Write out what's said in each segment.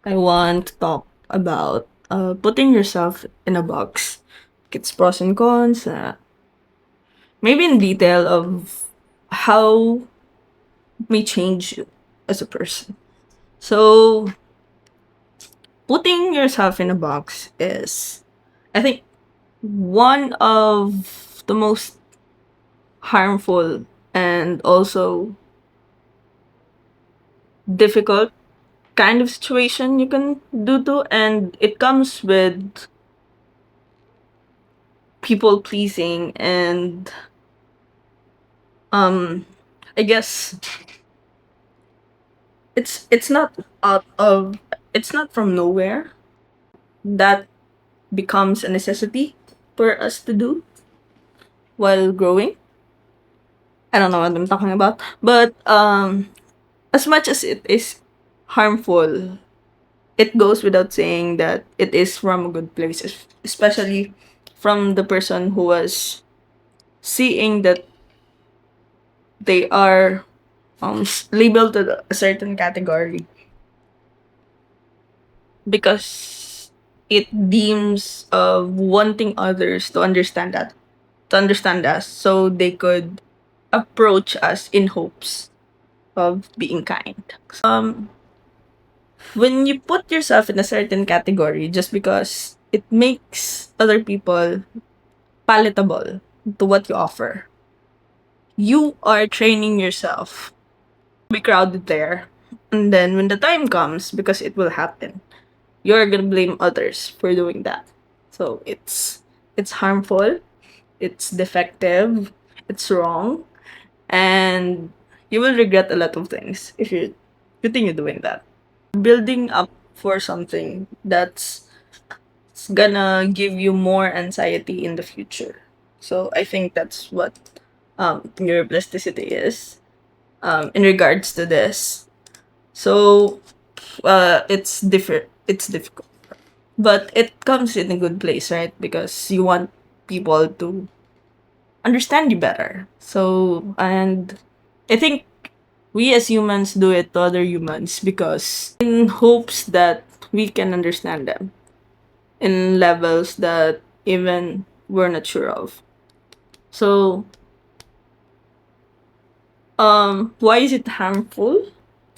I want to talk about putting yourself in a box, its pros and cons, maybe in detail of how it may change you as a person. So, putting yourself in a box is, I think, one of the most harmful and also difficult kind of situation you can do to, and it comes with people pleasing and um I guess it's not out of it's not from nowhere that becomes a necessity for us to do while growing. I don't know what I'm talking about, but as much as it is harmful, it goes without saying that it is from a good place, especially from the person who was seeing that they are labeled to a certain category because it deems of wanting others to understand us so they could approach us in hopes of being kind. When you put yourself in a certain category just because it makes other people palatable to what you offer, you are training yourself to be crowded there. And then when the time comes, because it will happen, you're gonna blame others for doing that. So it's harmful, it's defective, it's wrong, and you will regret a lot of things if you continue doing that. Building up for something that's gonna give you more anxiety in the future. So I think that's what neuroplasticity is in regards to this. So it's different. It's difficult, but it comes in a good place, right? Because you want people to understand you better. So, and I think we as humans do it to other humans because in hopes that we can understand them in levels that even we're not sure of. So, why is it harmful?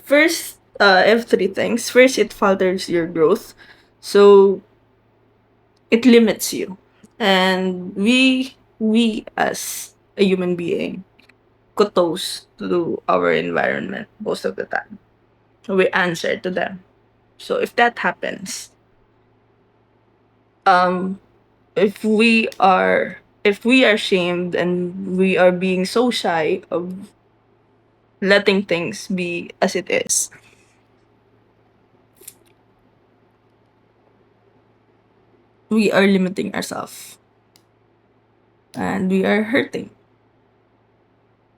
First, I have three things. First, it falters your growth. So, it limits you. And we as a human being kutos to our environment most of the time. We answer to them. So if that happens, um, if we are shamed and we are being so shy of letting things be as it is, we are limiting ourselves and we are hurting.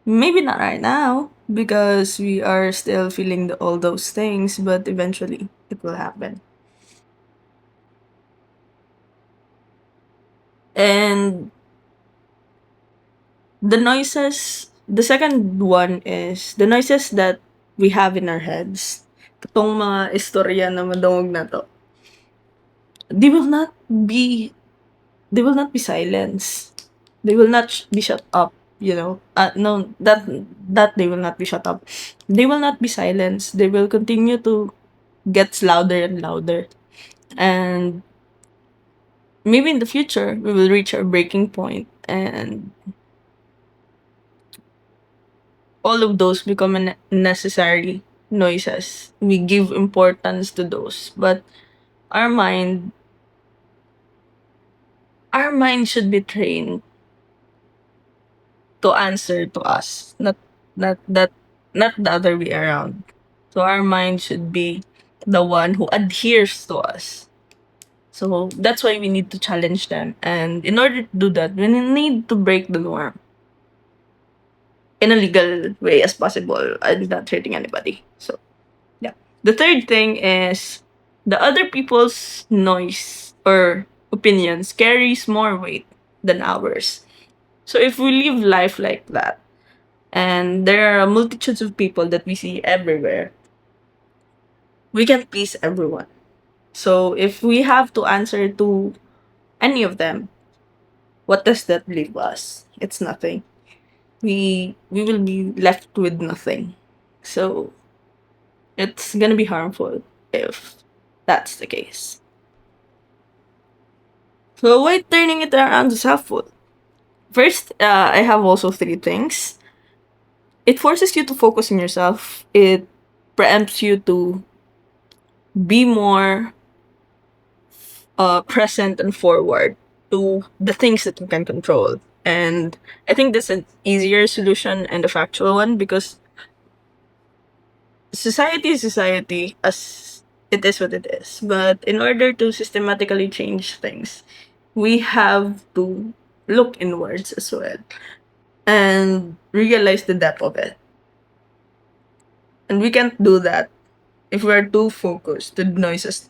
Maybe not right now because we are still feeling all those things, but eventually it will happen. And the second one is the noises that we have in our heads. Itong mga istorya na madungog na to, they will not be they will not be silenced. They will not be shut up, you know. No, that they will not be shut up. They will not be silenced. They will continue to get louder and louder. And maybe in the future we will reach our breaking point and all of those become necessary noises. We give importance to those, but our mind, our mind should be trained to answer to us, not that not the other way around. So our mind should be the one who adheres to us. So that's why we need to challenge them, and in order to do that, we need to break the norm in a legal way as possible and not hurting anybody. So yeah. The third thing is the other people's noise or opinions carries more weight than ours. So if we live life like that, and there are multitudes of people that we see everywhere, we can please everyone. So if we have to answer to any of them, what does that leave us? It's nothing. We will be left with nothing. So it's gonna be harmful if that's the case. So why turning it around is helpful? First, I have also three things. It forces you to focus on yourself. It preempts you to be more present and forward to the things that you can control. And I think that's an easier solution and a factual one because society is society as it is what it is. But in order to systematically change things, we have to look inwards as well and realize the depth of it. And we can't do that if we're too focused to the noises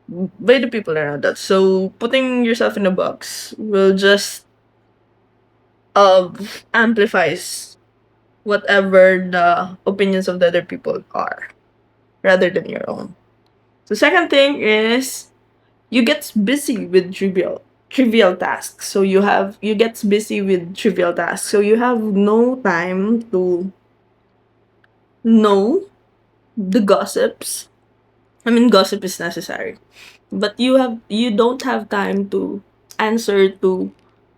by the people around us. So putting yourself in a box will just uh, amplifies whatever the opinions of the other people are rather than your own. The second thing is you get busy with trivial tasks. So you get busy with trivial tasks. So you have no time to know the gossips. I mean, gossip is necessary, but you don't have time to answer to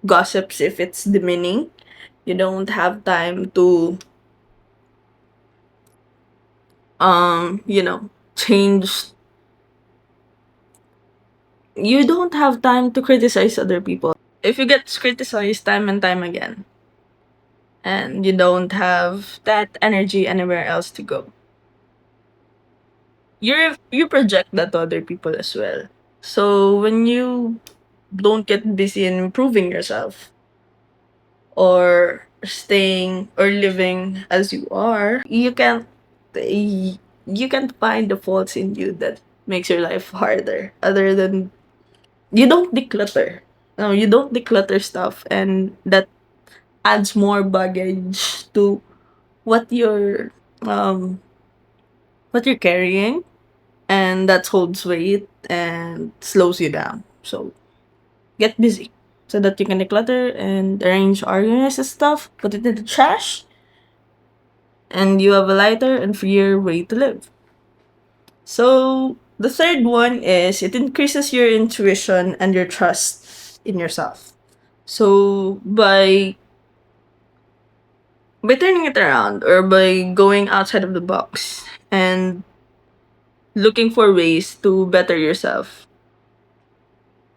gossips if it's demeaning. You don't have time to change. You don't have time to criticize other people. If you get criticized time and time again, and you don't have that energy anywhere else to go, you project that to other people as well. So when you don't get busy in improving yourself or staying or living as you are, you can't find the faults in you that makes your life harder. Other than you don't declutter. No, you don't declutter stuff, and that adds more baggage to what you're um what you're carrying, and that holds weight and slows you down. So get busy so that you can declutter and arrange organize stuff, put it in the trash, and you have a lighter and freer way to live. So the third one is it increases your intuition and your trust in yourself. So by turning it around or by going outside of the box and looking for ways to better yourself,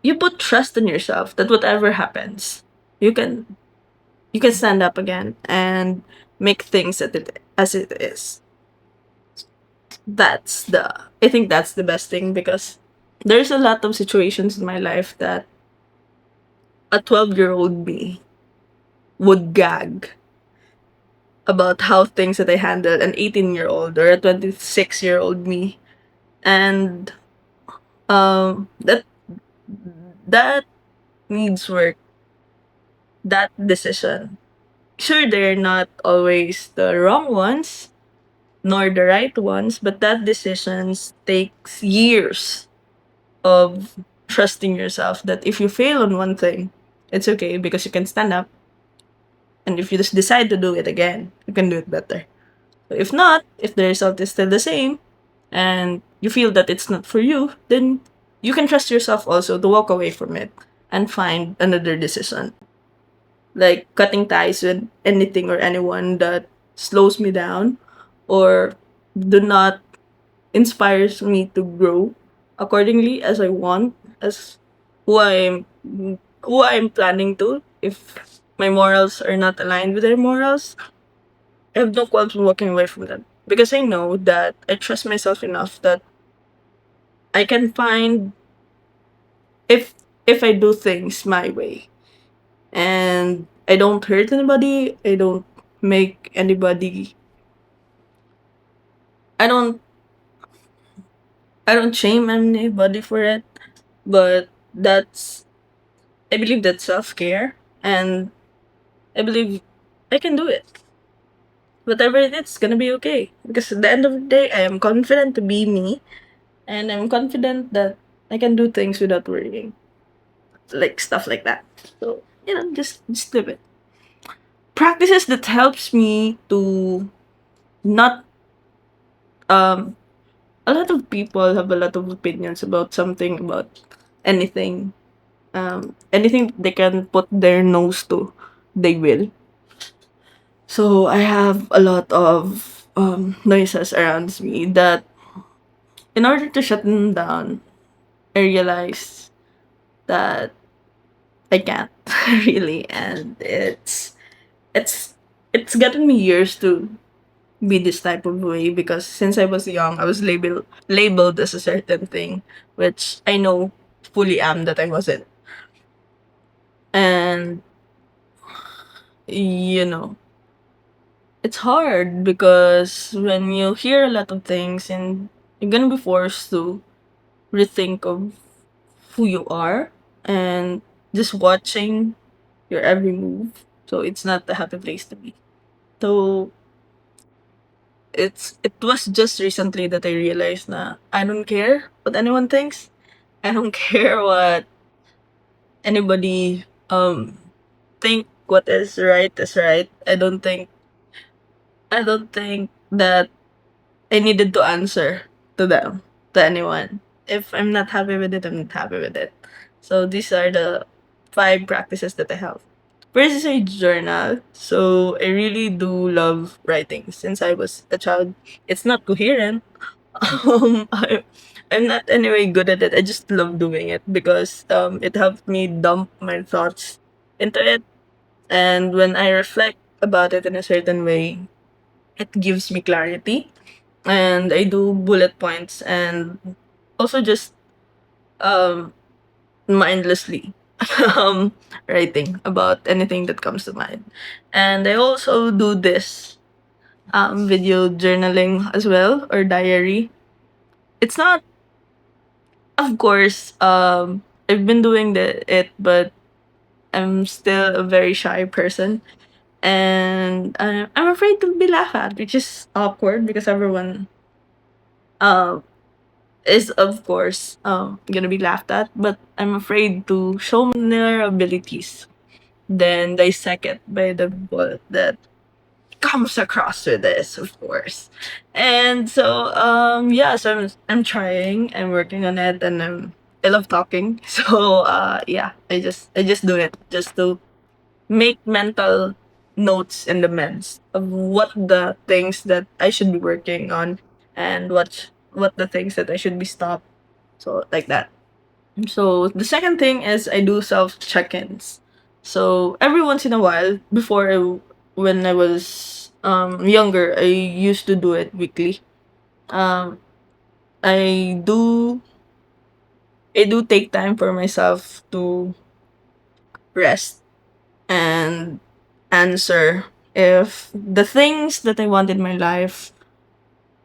you put trust in yourself that whatever happens, you can you can stand up again and make things as it is. I think that's the best thing because there's a lot of situations in my life that a 12-year-old me would gag about how things that I handle an 18-year-old or a 26-year-old me. And that that needs work, that decision. Sure, they're not always the wrong ones nor the right ones, but that decisions takes years of trusting yourself that if you fail on one thing, it's okay because you can stand up. And if you just decide to do it again, you can do it better. So if not, if the result is still the same and you feel that it's not for you, then you can trust yourself also to walk away from it and find another decision. Like cutting ties with anything or anyone that slows me down or do not inspires me to grow accordingly as I want, as who I'm who I'm planning to. If my morals are not aligned with their morals, I have no qualms walking away from them. Because I know that I trust myself enough that I can find if if I do things my way and I don't hurt anybody, make anybody I don't I don't shame anybody for it, but that's I believe that's self care, and I believe I can do it. Whatever it is, it's gonna be okay. Because at the end of the day, I am confident to be me, and I'm confident that I can do things without worrying, like stuff like that. So just live it. Practices that helps me to not um a lot of people have a lot of opinions about something, about anything. Anything they can put their nose to, they will. So I have a lot of noises around me that, in order to shut them down, I realized that I can't really, and it's it's gotten me years to be this type of way, because since I was young, I was labeled as a certain thing, which I know fully am that I wasn't. And you know, it's hard because when you hear a lot of things and you're gonna be forced to rethink of who you are, and just watching your every move. So it's not a happy place to be. So it was just recently that I realized na I don't care what anyone thinks. I don't care what anybody think what is right. I don't think that I needed to answer to them, to anyone. If I'm not happy with it, I'm not happy with it. So these are the 5 practices that I have. First is a journal. So I really do love writing since I was a child. It's not coherent. I'm not anyway good at it. I just love doing it because it helped me dump my thoughts into it. And when I reflect about it in a certain way, it gives me clarity. And I do bullet points and also just um mindlessly um writing about anything that comes to mind. And I also do this video journaling as well, or diary. It's not, of course, I've been doing it, but I'm still a very shy person, and I'm afraid to be laughed at, which is awkward because everyone um is, of course, gonna be laughed at, but I'm afraid to show my vulnerabilities, then dissect it by the people that comes across with this, of course. And so yeah, so I'm trying, I'm working on it, and I love talking. So yeah, I just do it just to make mental notes in the meds of what the things that I should be working on, and what the things that I should be stopped. So like that. So the second thing is I do self check-ins. So every once in a while, when I was younger, I used to do it weekly. Um, I do I do take time for myself to rest and answer if the things that I want in my life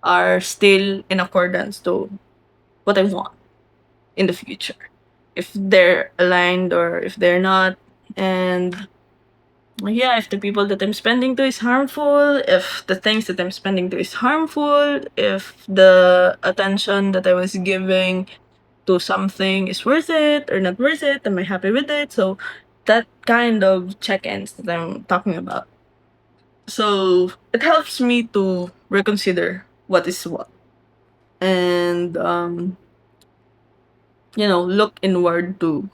are still in accordance to what I want in the future. If they're aligned or if they're not. And yeah, if the people that I'm spending to is harmful, if the things that I'm spending to is harmful, if the attention that I was giving to something is worth it or not worth it, am I happy with it? So that kind of check-ins that I'm talking about. So it helps me to reconsider what is what, and look inward to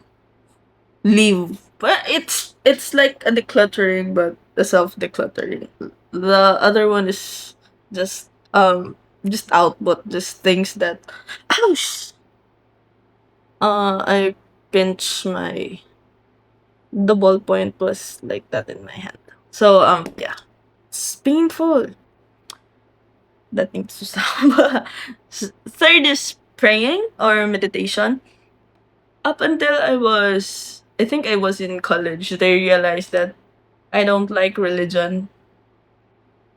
leave. But it's like a decluttering, but the self decluttering. The other one is just just output, just things that ouch. I pinch my the ballpoint was like that in my hand. So yeah, it's painful. That needs to stop. Third is praying or meditation. Up until I think I was in college, they realized that I don't like religion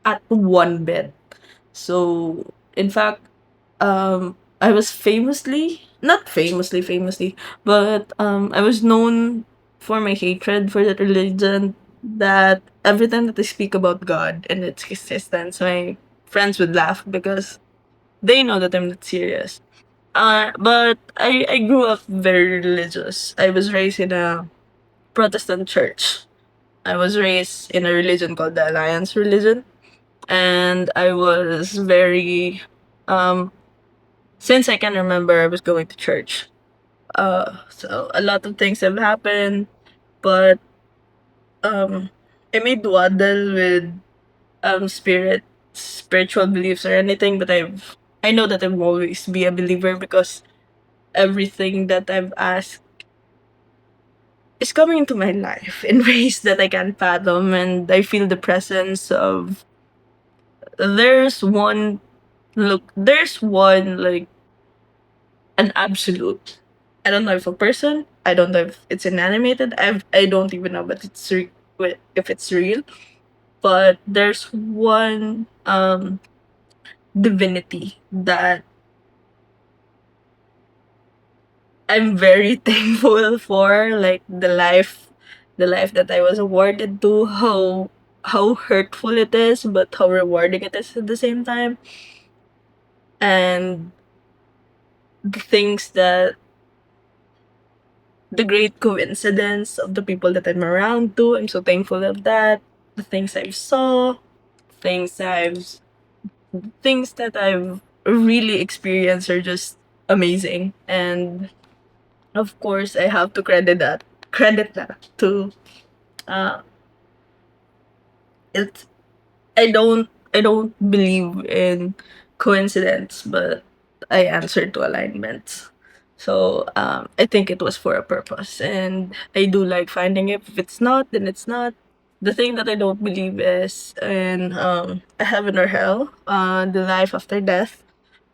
at one bit. So, in fact, I was not famously, but I was known for my hatred for that religion. That every time that I speak about God and its existence, my friends would laugh because they know that I'm not serious. But I grew up very religious. I was raised in a Protestant church. I was raised in a religion called the Alliance religion, and I was very um since I can remember I was going to church. So a lot of things have happened, but um I may dwaddle with spiritual beliefs or anything, but I know that I will always be a believer because everything that I've asked is coming into my life in ways that I can't fathom, and I feel the presence of there's one there's one like an absolute. I don't know if a person. I don't know if it's inanimated. I don't even know, but if it's real. But there's one divinity that I'm very thankful for, like the life that I was awarded to, how hurtful it is, but how rewarding it is at the same time. And the things that the great coincidence of the people that I'm around to. I'm so thankful of that. The things I've saw, things I've things that I've really experienced are just amazing. And of course I have to credit that to uh it I don't believe in coincidence, but I answered to alignments. So I think it was for a purpose, and I do like finding it. If it's not, then it's not. The thing that I don't believe is in a heaven or hell, the life after death,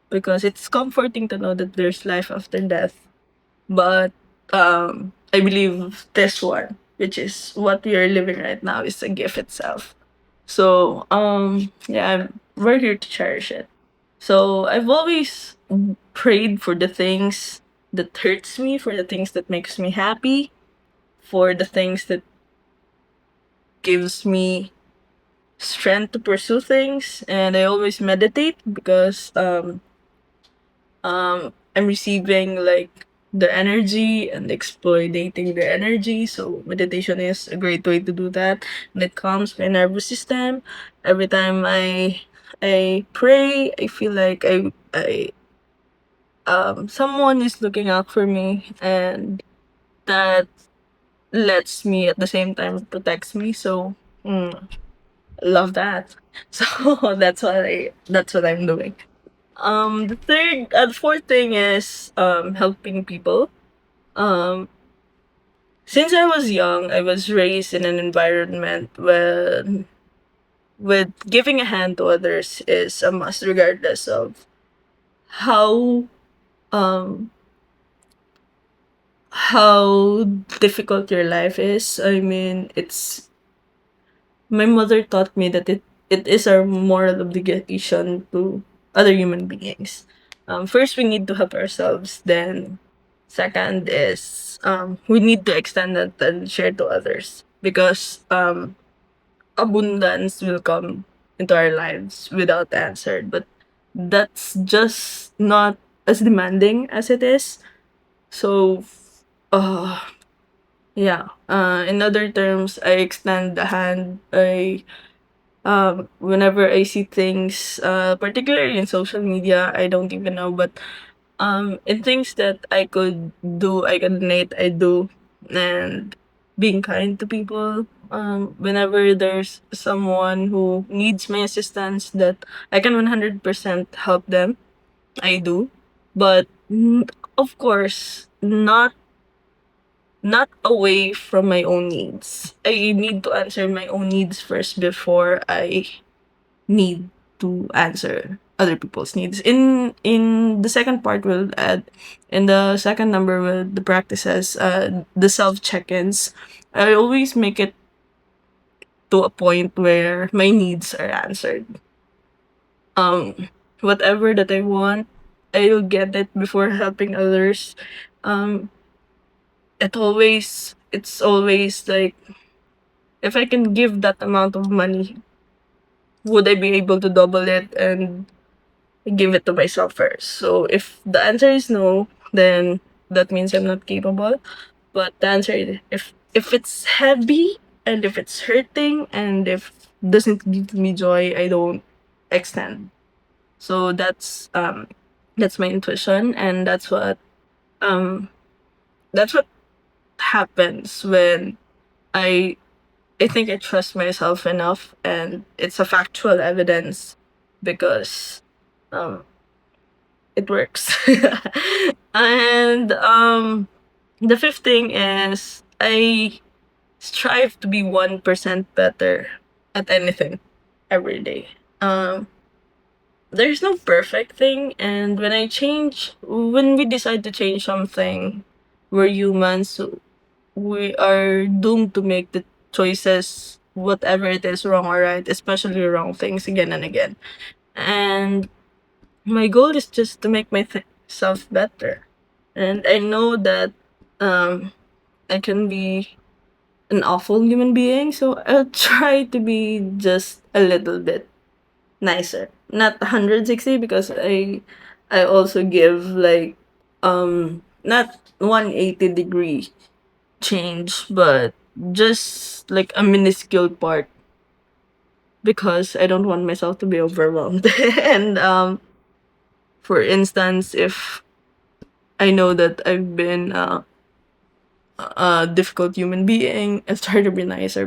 because it's comforting to know that there's life after death. But I believe this one, which is what we are living right now, is a gift itself. So yeah, we're here to cherish it. So I've always prayed for the things that hurts me, for the things that makes me happy, for the things that gives me strength to pursue things, and I always meditate because I'm receiving like the energy and exploiting the energy. So meditation is a great way to do that. And it calms my nervous system. Every time I pray, I feel like I someone is looking out for me, and that lets me at the same time protects me. So mm, love that. So that's what I'm doing. The fourth thing is helping people. Um, since I was young, I was raised in an environment where with giving a hand to others is a must, regardless of how um how difficult your life is. I mean, it's my mother taught me that it is our moral obligation to other human beings. First, we need to help ourselves. Then, second is we need to extend that and share to others because abundance will come into our lives without answered. But that's just not as demanding as it is. So, uh, yeah. In other terms, I extend the hand. Whenever I see things, particularly in social media, I don't even know, but in things that I could do, I can donate, I do, and being kind to people. Whenever there's someone who needs my assistance that I can 100% help them, I do. But of course, not away from my own needs. I need to answer my own needs first before I need to answer other people's needs. In the second part, we'll add in the second number with the practices, the self check-ins. I always make it to a point where my needs are answered. Whatever that I want, I'll get it before helping others. Um, it's always like if I can give that amount of money, would I be able to double it and give it to myself first. So if the answer is no, then that means I'm not capable. But the answer is if it's heavy and if it's hurting and if doesn't give me joy, I don't extend. So that's my intuition, and um that's what happens when I I think I trust myself enough, and it's a factual evidence because um it works. And the fifth thing is I strive to be 1% better at anything every day. There's no perfect thing, and when we decide to change something, we're humans, so we are doomed to make the choices, whatever it is, wrong or right, especially wrong things again and again. And my goal is just to make myself better. And I know that um, I can be an awful human being, so I'll try to be just a little bit nicer. Not 160 because I also give like not 180-degree change, but just like a minuscule part because I don't want myself to be overwhelmed. And for instance, if I know that I've been a difficult human being, I try to be nicer,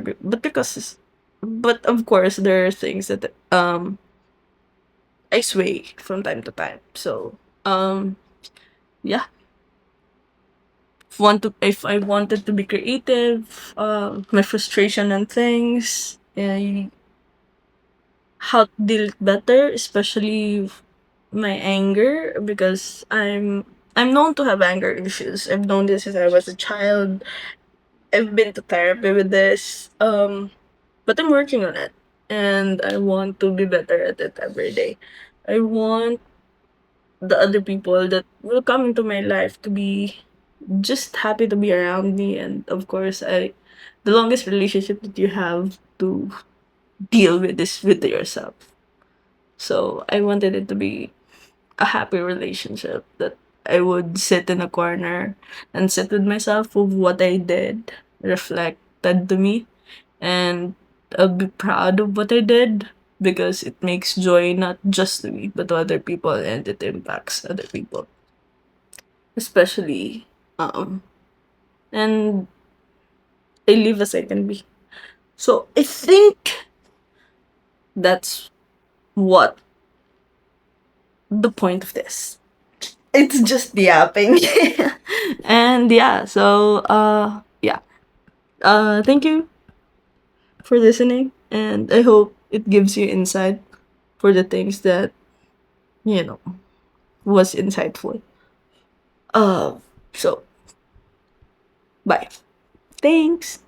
but of course there are things that I sway from time to time. So yeah, if I wanted to be creative, my frustration and things, how to deal it better, especially my anger, because I'm known to have anger issues. I've known this since I was a child. I've been to therapy with this, but I'm working on it, and I want to be better at it every day. I want the other people that will come into my life to be just happy to be around me, and of course, the longest relationship that you have to deal with is with yourself. So I wanted it to be a happy relationship that I would sit in a corner and sit with myself with what I did reflected to me, and I'll be proud of what I did because it makes joy not just to me but to other people, and it impacts other people, especially and I live as I can be. So I think that's what the point of this. It's just yapping. And yeah, so yeah. Thank you for listening, and I hope it gives you insight for the things that, you know, was insightful. Uh so bye. Thanks.